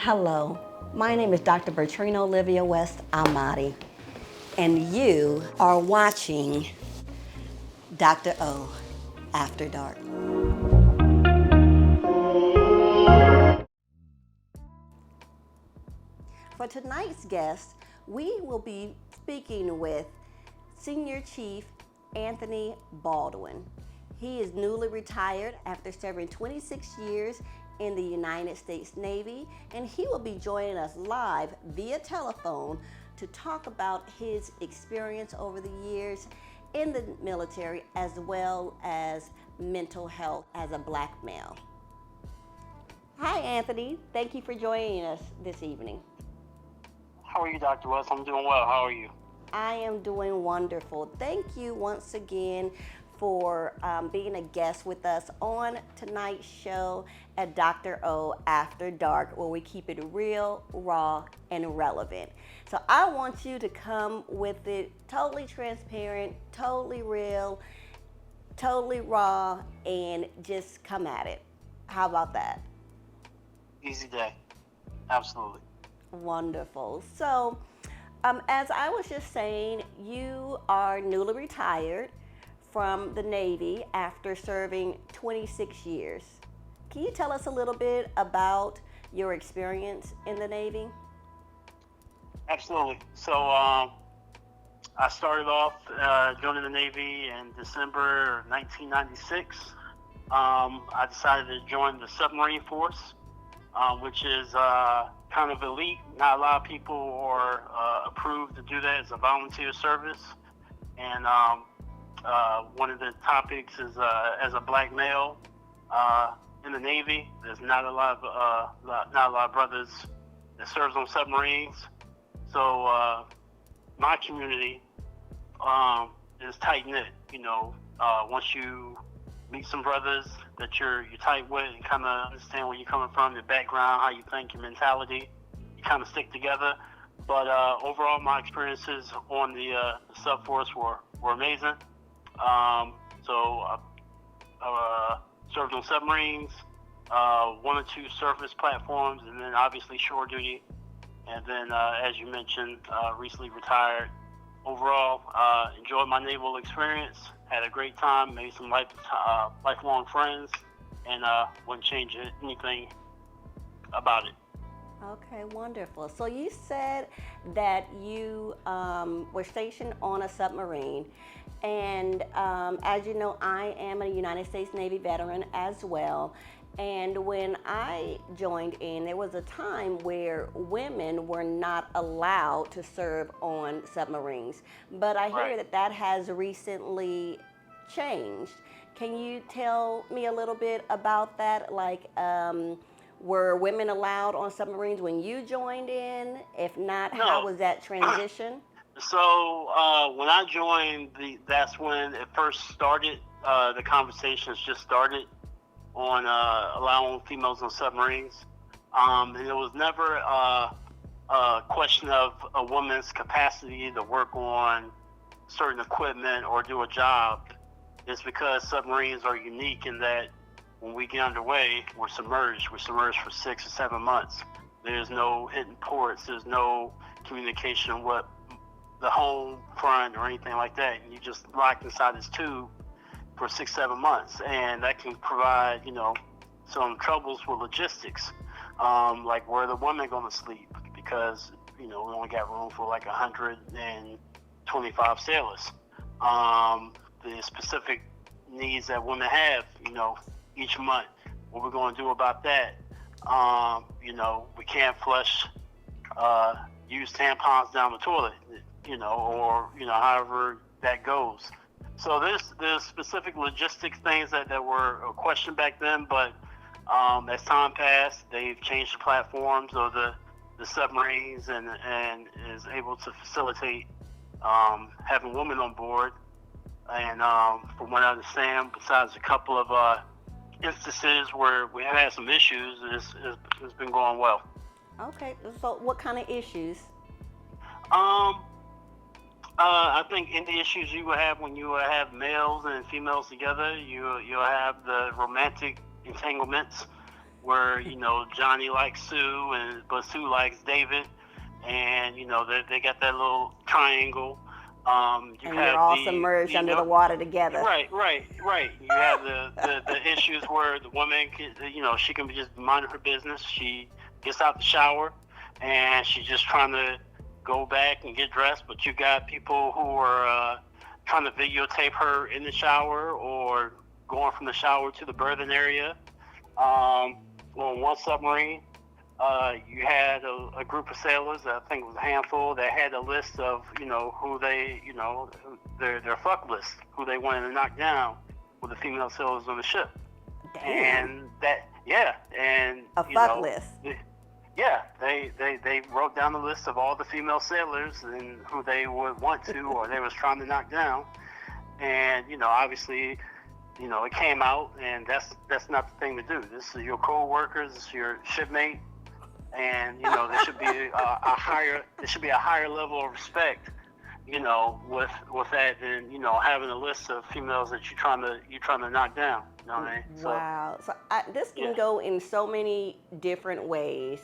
Hello, my name is Dr. Bertrina Olivia West Amati, and you are watching Dr.O After Dark. For tonight's guest, we will be speaking with Senior Chief Anthony Baldwin. He is newly retired after serving 26 years in the United States Navy, and he will be joining us live via telephone to talk about his experience over the years in the military as well as mental health as a black male. Hi, Anthony. Thank you for joining us this evening. How are you, Dr. West? I'm doing well. How are you? I am doing wonderful. Thank you once again for being a guest with us on tonight's show at Dr.O After Dark, where we keep it real, raw, and relevant. So I want you to come with it totally transparent, totally real, totally raw, and just come at it. How about that? Easy day. Absolutely. Wonderful. So, as I was just saying, you are newly retired from the Navy after serving 26 years. Can you tell us a little bit about your experience in the Navy? Absolutely. So, I started off joining the Navy in December 1996. I decided to join the submarine force, which is kind of elite. Not a lot of people are approved to do that as a volunteer service. And one of the topics is as a black male in the Navy, there's not a lot of brothers that serves on submarines. So my community is tight knit. You know, once you meet some brothers that you're tight with and kind of understand where you're coming from, your background, how you think, your mentality, you kind of stick together. But overall, my experiences on the sub force were amazing. So I served on submarines, one or two surface platforms, and then obviously shore duty. And then, as you mentioned, recently retired. Overall, enjoyed my naval experience, had a great time, made some lifelong friends, and wouldn't change anything about it. Okay, wonderful. So you said that you were stationed on a submarine, and as you know, I am a United States Navy veteran as well. And when I joined in, there was a time where women were not allowed to serve on submarines. But I hear that has recently changed. Can you tell me a little bit about that? Like, were women allowed on submarines when you joined in? If not, No. How was that transition? So when I joined, that's when it first started. The conversations just started on allowing females on submarines. And it was never a question of a woman's capacity to work on certain equipment or do a job. It's because submarines are unique in that when we get underway, we're submerged. We're submerged for 6 or 7 months. There's no hidden ports. There's no communication with the home front or anything like that. You just locked inside this tube for 6, 7 months, and that can provide, some troubles with logistics, like where the women going to sleep, because we only got room for like 125 sailors. The specific needs that women have, each month. What we're going to do about that? We can't flush used tampons down the toilet, or however that goes. So there's specific logistics things that were a question back then, but as time passed, they've changed the platforms of the submarines and is able to facilitate having women on board. And from what I understand, besides a couple of instances where we have had some issues, it's been going well. Okay, so what kind of issues? I think in the issues you will have when you have males and females together, you'll have the romantic entanglements where, you know, Johnny likes Sue, but Sue likes David, and, you know, they got that little triangle. And you're all submerged under the water together. Right. You have the issues where the woman, you know, she can be just minding her business. She gets out the shower, and she's just trying to go back and get dressed, but you got people who are trying to videotape her in the shower or going from the shower to the berthing area. On one submarine, you had a group of sailors, I think it was a handful, that had a list of, you know, who they, you know, their fuck list, who they wanted to knock down with the female sailors on the ship. Damn. And that, yeah, and a fuck list. Yeah, they wrote down the list of all the female sailors and who they would want to, or they was trying to knock down. And, you know, obviously, you know, it came out, and that's not the thing to do. This is your co-workers, this is your shipmate, and, you know, there should be a higher level of respect, you know, with that than, you know, having a list of females that you're trying to knock down. You know what I mean? Wow. So this can go in so many different ways.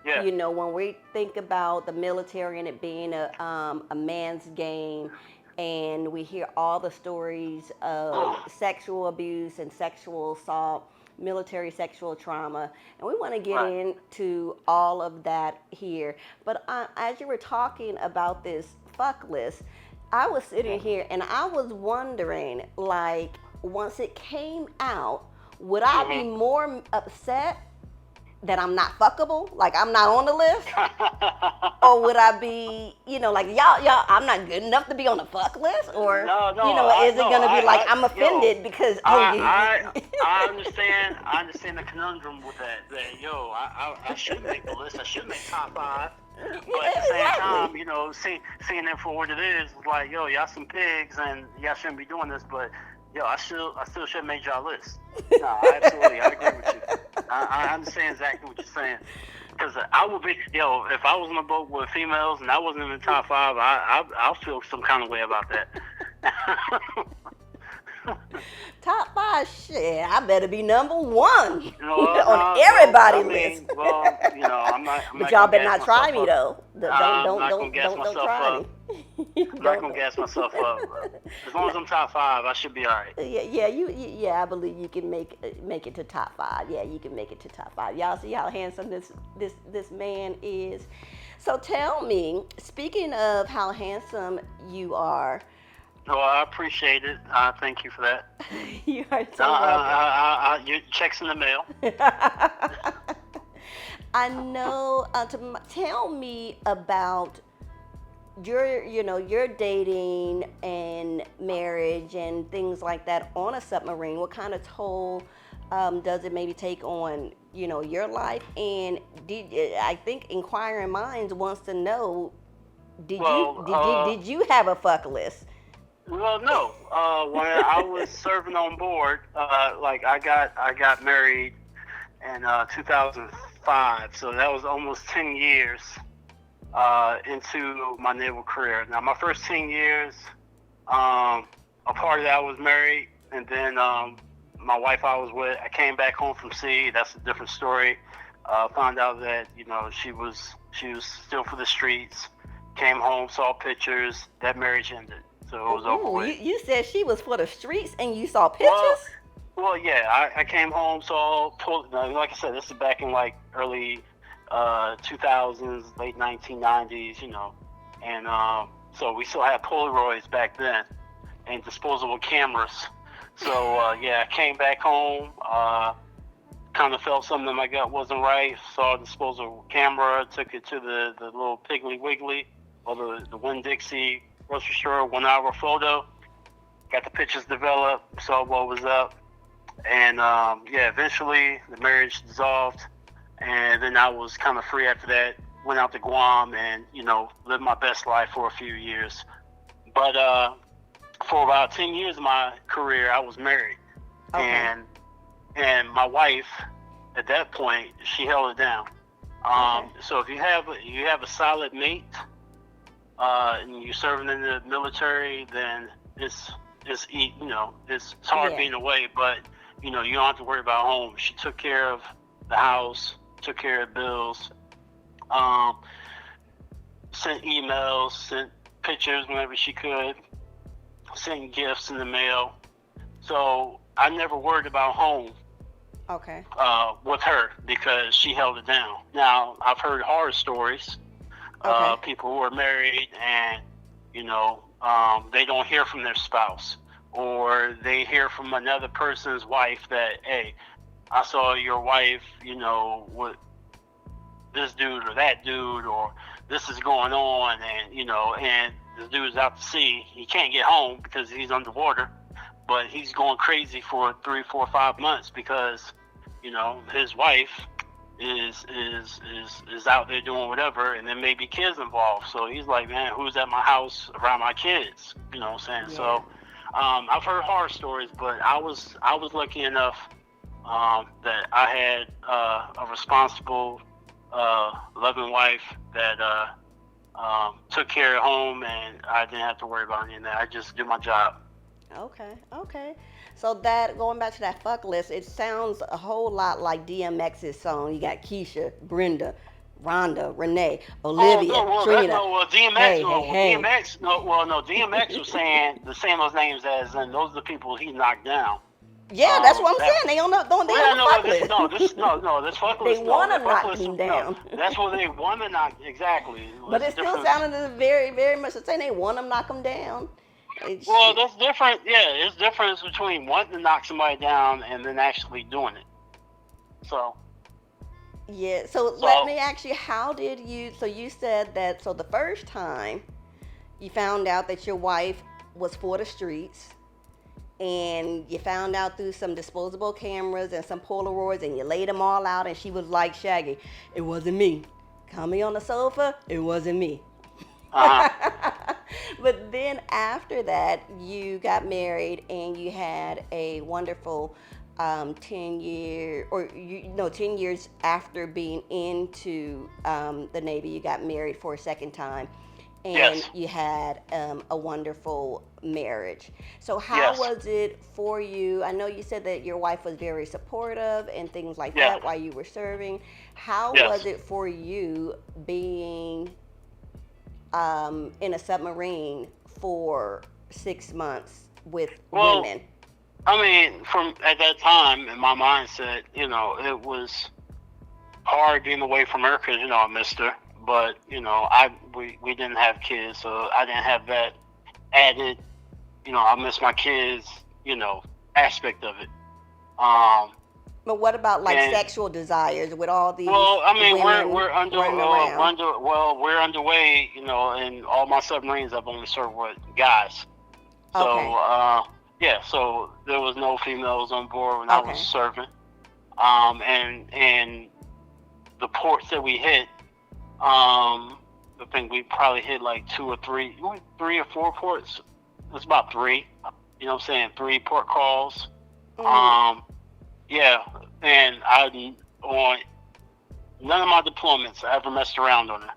Yeah. You know, when we think about the military and it being a man's game, and we hear all the stories of sexual abuse and sexual assault, military sexual trauma, and we want to get into all of that here. But as you were talking about this fuck list, I was sitting here and I was wondering, like, once it came out, would I be more upset that I'm not fuckable, like I'm not on the list? Or would I be, you know, like, y'all, I'm not good enough to be on the fuck list? Or, no, you know, is it going to be like, I'm offended because, I understand the conundrum with that, I should make the list, I should make top 5. But at the same time, you know, seeing it for what it is, like, yo, y'all some pigs and y'all shouldn't be doing this, but yo, I still should have made y'all list. No, absolutely, I agree with you. I understand exactly what you're saying. Because I would be, yo, if I was on a boat with females and I wasn't in the top 5, I'll feel some kind of way about that. Top 5, shit, I better be number 1 you know, on everybody's list. Well, you know, I'm not. But y'all better not try me though. I'm not gonna gas myself up. I'm not gonna gas myself up. As long as I'm top 5, I should be all right. Yeah, I believe you can make it to top 5. Yeah, you can make it to top 5. Y'all see how handsome this man is. So tell me, speaking of how handsome you are. Well, I appreciate it. Thank you for that. You are so welcome. Your check's in the mail. I know. Tell me about your dating and marriage and things like that on a submarine. What kind of toll does it maybe take on, you know, your life? And I think inquiring minds wants to know, did you have a fuck list? Well, no. When I was serving on board, like I got married in 2005, so that was almost 10 years into my naval career. Now, my first 10 years, a part of that I was married, and then my wife I was with, I came back home from sea. That's a different story. Found out that, you know, she was still for the streets. Came home, saw pictures. That marriage ended. So it was over with. You said she was for the streets and you saw pictures? Well, yeah. I came home, saw, like I said, this is back in like early 2000s, late 1990s, you know. And so we still had Polaroids back then and disposable cameras. So, yeah, I came back home, kind of felt something in my gut wasn't right, saw a disposable camera, took it to the little Piggly Wiggly or the Winn-Dixie grocery store, 1 hour photo, got the pictures developed, saw what was up, and yeah, eventually the marriage dissolved, and then I was kind of free after that, went out to Guam and, you know, lived my best life for a few years. But for about 10 years of my career, I was married. Okay. And my wife, at that point, she held it down. Okay. So if you have a solid mate, and you're serving in the military, then it's hard being away, but you know, you don't have to worry about home. She took care of the house, took care of bills, um, sent emails, sent pictures whenever she could, sent gifts in the mail. So I never worried about home Okay. with her because she held it down. Now, I've heard horror stories, Okay. people who are married and, they don't hear from their spouse, or they hear from another person's wife that, hey, I saw your wife, with this dude or that dude, or this is going on, and this dude's out to sea. He can't get home because he's underwater, but he's going crazy for 3, 4, 5 months because, his wife is out there doing whatever, and there may be kids involved. So he's like, man, who's at my house around my kids? You know what I'm saying? Yeah. So I've heard horror stories, but I was lucky enough that I had a responsible, loving wife that took care of home, and I didn't have to worry about any of that. I just did my job. Okay. Okay. So that going back to that fuck list, it sounds a whole lot like DMX's song. You got Keisha, Brenda, Rhonda, Renee, Olivia, Trina. DMX, Hey, hey, hey. DMX was saying those names as, and those are the people he knocked down. Yeah, that's what I'm saying. They on the fuck list. This fuck list. They want to knock him down. No, that's what they want to knock, exactly. But it still sounded very, very much the same. They want to knock him down. Well, that's different. Yeah, it's difference between wanting to knock somebody down and then actually doing it. So. Yeah. So let me ask you, how did you? So you said that. So the first time you found out that your wife was for the streets, and you found out through some disposable cameras and some Polaroids, and you laid them all out, and she was like Shaggy, "It wasn't me. Caught me on the sofa. It wasn't me." But then after that, you got married and you had a wonderful 10 years after being into the Navy, you got married for a second time. And yes. You had a wonderful marriage. So how was it for you? I know you said that your wife was very supportive and things like that while you were serving. How was it for you being in a submarine for 6 months with women? I mean, from at that time, in my mindset, it was hard being away from her because, I missed her. But, we didn't have kids, so I didn't have that added, I miss my kids, aspect of it. But what about sexual desires with all these? Well, I mean, women we're underway, in all my submarines I've only served with guys. So, okay. So there was no females on board when I was serving. And the ports that we hit, I think we probably hit like 3 or 4 ports. It's about 3, 3 port calls. Mm-hmm. And on none of my deployments I ever messed around on it.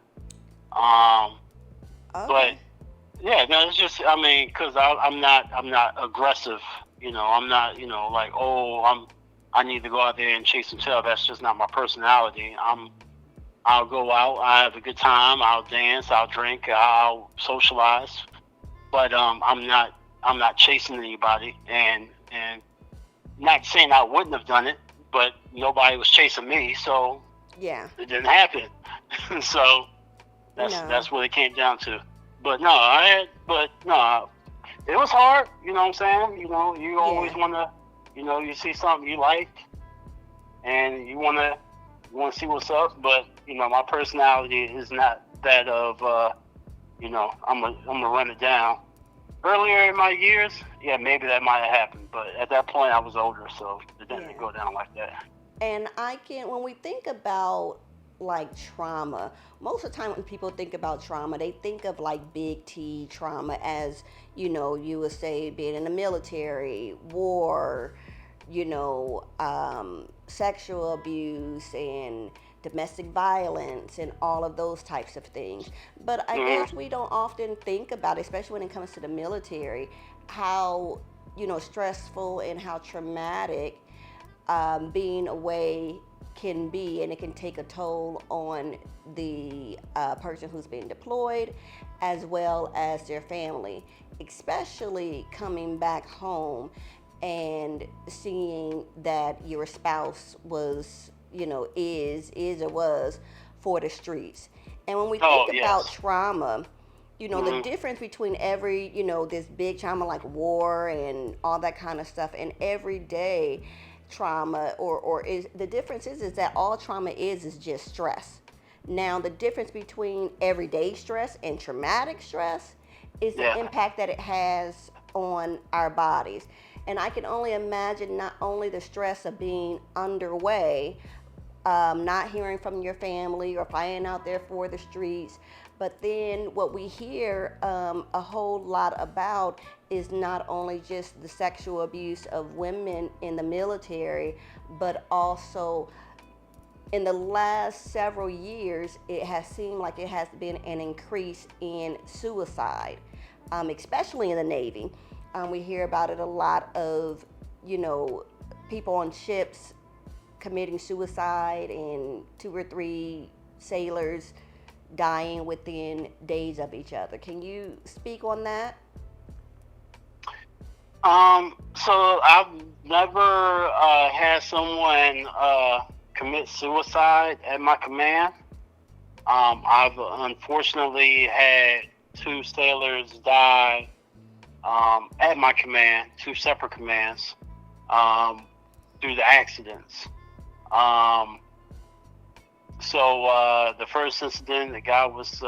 But it's just, I mean, because I'm not aggressive. I'm not, like, I need to go out there and chase some tail. That's just not my personality. I'll go out, I have a good time, I'll dance, I'll drink, I'll socialize, but I'm not chasing anybody, and not saying I wouldn't have done it, but nobody was chasing me, so it didn't happen. So that's what it came down to. But it was hard. You know what I'm saying? You always want to, you see something you like, and you want to see what's up. But my personality is not that of, I'm gonna run it down. Earlier in my years, maybe that might have happened, but at that point I was older, so it didn't go down like that. And when we think about trauma, most of the time when people think about trauma, they think of big T trauma as, you would say being in the military, war, sexual abuse and domestic violence and all of those types of things. But I guess we don't often think about, especially when it comes to the military, how, stressful and how traumatic being away can be, and it can take a toll on the person who's being deployed as well as their family, especially coming back home and seeing that your spouse was, is or was for the streets. And when we Oh, think about yes. trauma, the Hmm. difference between every, this big trauma like war and all that kind of stuff and everyday trauma, or is the difference is that all trauma is just stress. Now, the difference between everyday stress and traumatic stress is the Yeah. impact that it has on our bodies. And I can only imagine not only the stress of being underway, not hearing from your family or flying out there for the streets. But then what we hear a whole lot about is not only just the sexual abuse of women in the military, but also in the last several years, it has seemed like it has been an increase in suicide, especially in the Navy. We hear about it a lot of, people on ships committing suicide and 2 or 3 sailors dying within days of each other. Can you speak on that? So I've never had someone commit suicide at my command. I've unfortunately had 2 sailors die at my command, 2 separate commands, due to accidents. Um, the first incident, the guy was,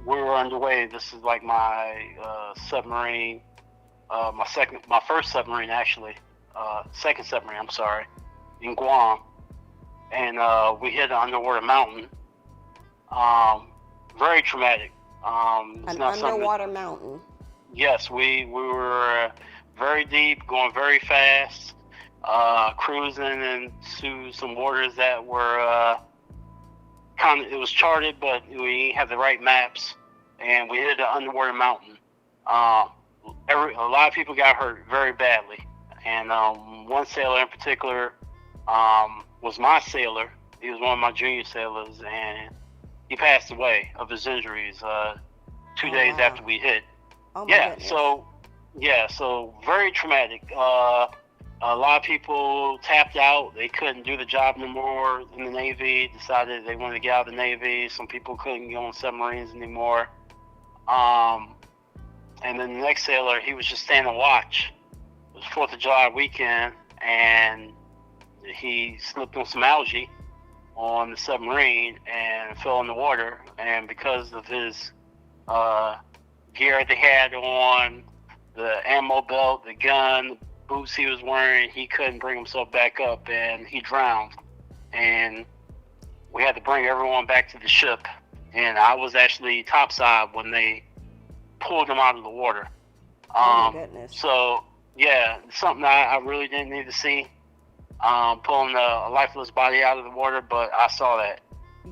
we were underway. This is like my submarine, my first submarine actually, second submarine. I'm sorry, in Guam, and we hit an underwater mountain. Very traumatic. It's An not something. underwater mountain. Yes, we were very deep, going very fast, cruising into some waters that were it was charted, but we didn't have the right maps, and we hit an underwater mountain. A lot of people got hurt very badly, and one sailor in particular was my sailor. He was one of my junior sailors, and he passed away of his injuries 2 days Wow. after we hit. Oh my Yeah, goodness. so very traumatic. A lot of people tapped out. They couldn't do the job no more in the Navy, decided they wanted to get out of the Navy. Some people couldn't go on submarines anymore. And then the next sailor, he was just standing watch. It was 4th of July weekend, and he slipped on some algae on the submarine and fell in the water. And because of his gear they had on, the ammo belt, the gun, boots he was wearing, he couldn't bring himself back up, and he drowned. And we had to bring everyone back to the ship, and I was actually topside when they pulled him out of the water. Oh my goodness. So yeah, something I really didn't need to see, pulling a lifeless body out of the water, but I saw that.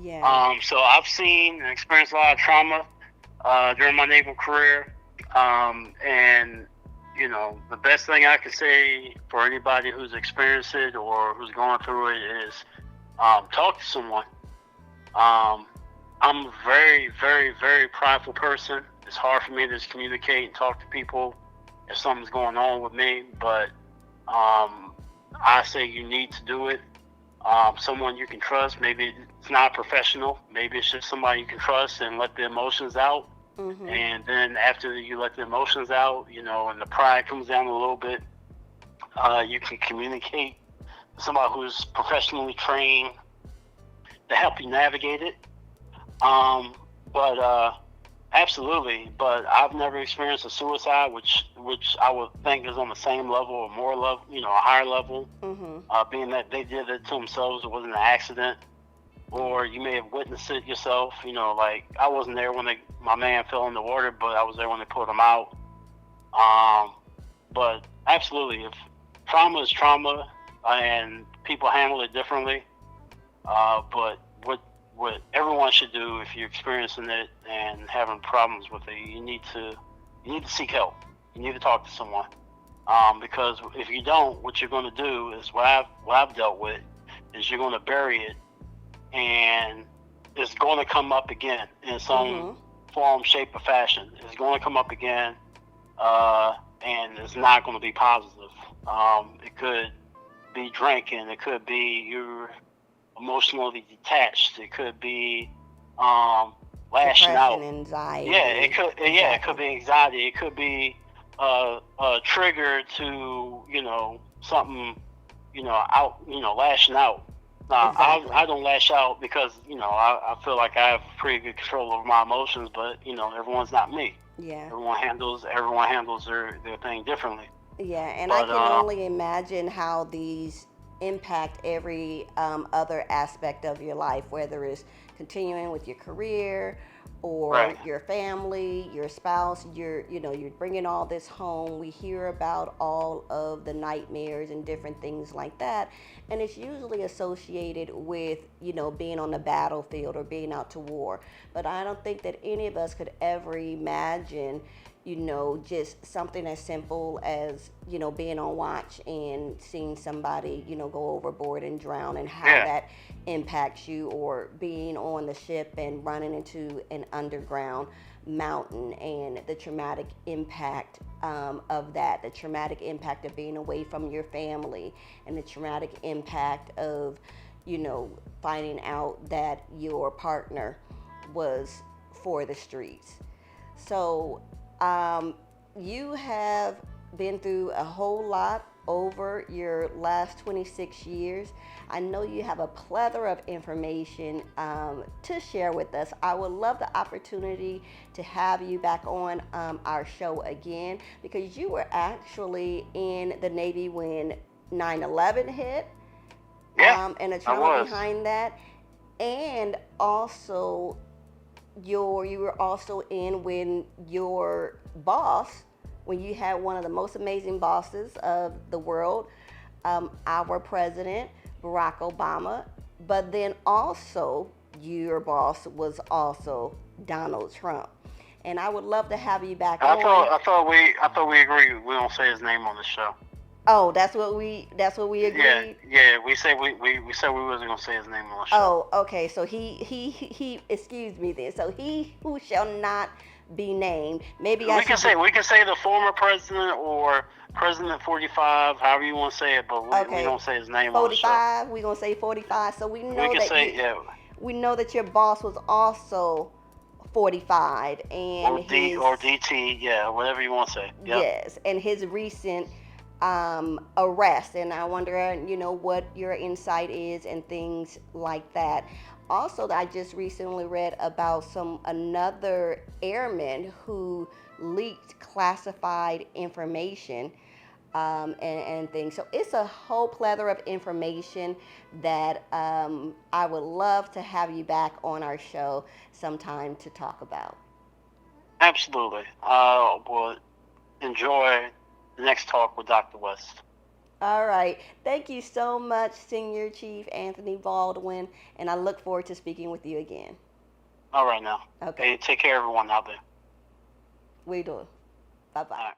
Yeah. So I've seen and experienced a lot of trauma during my naval career, and the best thing I can say for anybody who's experienced it or who's going through it is talk to someone. I'm a very, very, very prideful person. It's hard for me to just communicate and talk to people if something's going on with me, but I say you need to do it. Someone you can trust. Maybe it's not a professional. Maybe it's just somebody you can trust and let the emotions out. Mm-hmm. And then after you let the emotions out, and the pride comes down a little bit, you can communicate with somebody who's professionally trained to help you navigate it. But absolutely. But I've never experienced a suicide, which I would think is on the same level or more level, a higher level. Mm-hmm. Being that they did it to themselves, it wasn't an accident, or you may have witnessed it yourself. Like I wasn't there when my man fell in the water, but I was there when they pulled him out. But absolutely, if trauma is trauma, and people handle it differently. But what everyone should do if you're experiencing it and having problems with it, you need to seek help. You need to talk to someone. Because if you don't, what you're going to do is what I've dealt with is you're going to bury it, and it's going to come up again in some form, shape, or fashion. It's going to come up again, and it's not going to be positive. It could be drinking. It could be you're emotionally detached. It could be lashing out. Anxiety. Yeah, it could. Exactly. Yeah, it could be anxiety. It could be a trigger to something out lashing out. Now, Exactly. I don't lash out because I feel like I have pretty good control over my emotions, but everyone's not me. Yeah. Everyone handles their thing differently. Yeah, and I But can only imagine how these impact every other aspect of your life, whether it's continuing with your career or right. your family, your spouse. You're bringing all this home. We hear about all of the nightmares and different things like that, and it's usually associated with being on the battlefield or being out to war. But I don't think that any of us could ever imagine just something as simple as, being on watch and seeing somebody, go overboard and drown, and how that impacts you, or being on the ship and running into an underground mountain and the traumatic impact of that, the traumatic impact of being away from your family, and the traumatic impact of, finding out that your partner was for the streets. So, you have been through a whole lot over your last 26 years. I know you have a plethora of information to share with us. I would love the opportunity to have you back on our show again, because you were actually in the Navy when 9/11 hit, and the trauma behind that, and also you were also in when your boss, when you had one of the most amazing bosses of the world, our president Barack Obama, but then also your boss was also Donald Trump. And I would love to have you back on. I thought we agreed we don't say his name on the show. Oh, that's what we agreed. Yeah. We said we wasn't gonna say his name on the show. Oh, okay. So he excuse me then. So he who shall not be named. Maybe we can say the former president or President 45, however you want to say it, but we don't say his name 45, on the show. 45. We're gonna say 45. So we know we know that your boss was also 45, and or DT, yeah, whatever you want to say. Yep. Yes, and his recent arrest, and I wonder, what your insight is and things like that. Also, I just recently read about another airman who leaked classified information and things. So it's a whole plethora of information that I would love to have you back on our show sometime to talk about. Absolutely. Well, enjoy the next talk with Dr. West. All right. Thank you so much, Senior Chief Anthony Baldwin, and I look forward to speaking with you again. All right now. Okay. Hey, take care, everyone out there. We do. Bye-bye.